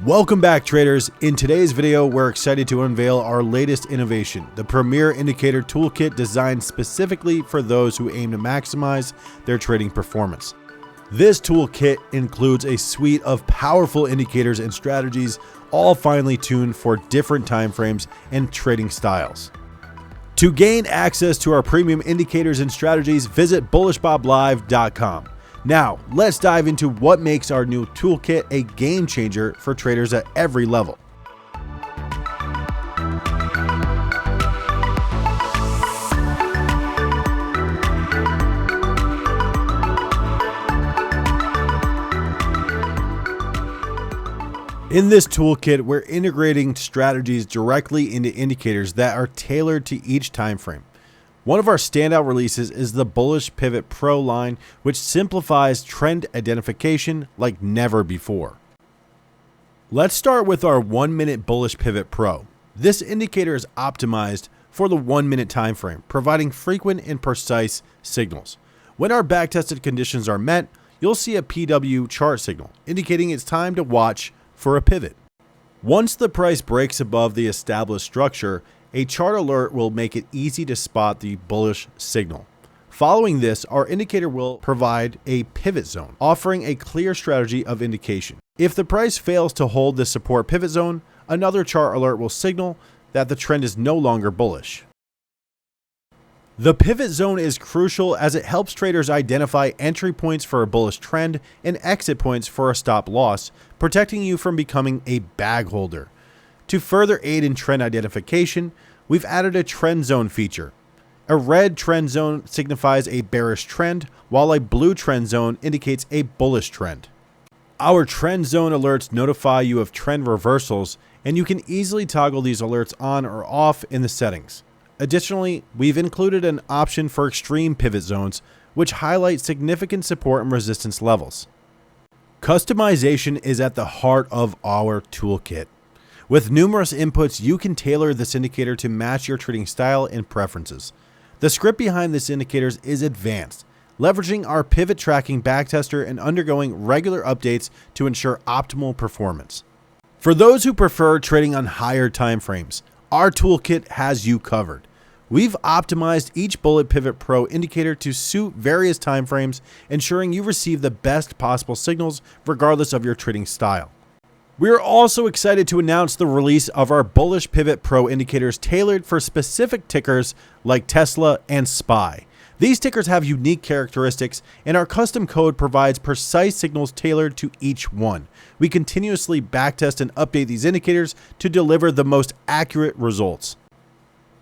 Welcome back, traders. In today's video, we're excited to unveil our latest innovation, the Premiere Indicator Toolkit, designed specifically for those who aim to maximize their trading performance. This toolkit includes a suite of powerful indicators and strategies, all finely tuned for different timeframes and trading styles. To gain access to our premium indicators and strategies, visit bullishboblive.com. Now, let's dive into what makes our new toolkit a game changer for traders at every level. In this toolkit, we're integrating strategies directly into indicators that are tailored to each time frame. One of our standout releases is the Bullish Pivot Pro line, which simplifies trend identification like never before. Let's start with our 1-minute Bullish Pivot Pro. This indicator is optimized for the 1-minute time frame, providing frequent and precise signals. When our backtested conditions are met, you'll see a PW chart signal, indicating it's time to watch for a pivot. Once the price breaks above the established structure, a chart alert will make it easy to spot the bullish signal. Following this, our indicator will provide a pivot zone, offering a clear strategy of indication. If the price fails to hold the support pivot zone, another chart alert will signal that the trend is no longer bullish. The pivot zone is crucial as it helps traders identify entry points for a bullish trend and exit points for a stop loss, protecting you from becoming a bag holder. To further aid in trend identification, we've added a trend zone feature. A red trend zone signifies a bearish trend, while a blue trend zone indicates a bullish trend. Our trend zone alerts notify you of trend reversals, and you can easily toggle these alerts on or off in the settings. Additionally, we've included an option for extreme pivot zones, which highlight significant support and resistance levels. Customization is at the heart of our toolkit. With numerous inputs, you can tailor this indicator to match your trading style and preferences. The script behind this indicator is advanced, leveraging our pivot tracking backtester and undergoing regular updates to ensure optimal performance. For those who prefer trading on higher time frames, our toolkit has you covered. We've optimized each Bullish Pivot Pro indicator to suit various time frames, ensuring you receive the best possible signals regardless of your trading style. We are also excited to announce the release of our Bullish Pivot Pro indicators tailored for specific tickers like TSLA and SPY. These tickers have unique characteristics, and our custom code provides precise signals tailored to each one. We continuously backtest and update these indicators to deliver the most accurate results.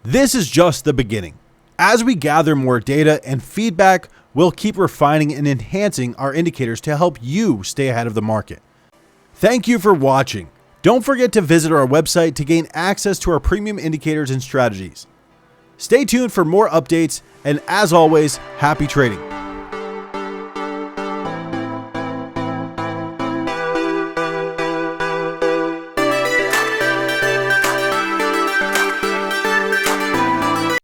This is just the beginning. As we gather more data and feedback, we'll keep refining and enhancing our indicators to help you stay ahead of the market. Thank you for watching. Don't forget to visit our website to gain access to our premium indicators and strategies. Stay tuned for more updates, and as always, happy trading.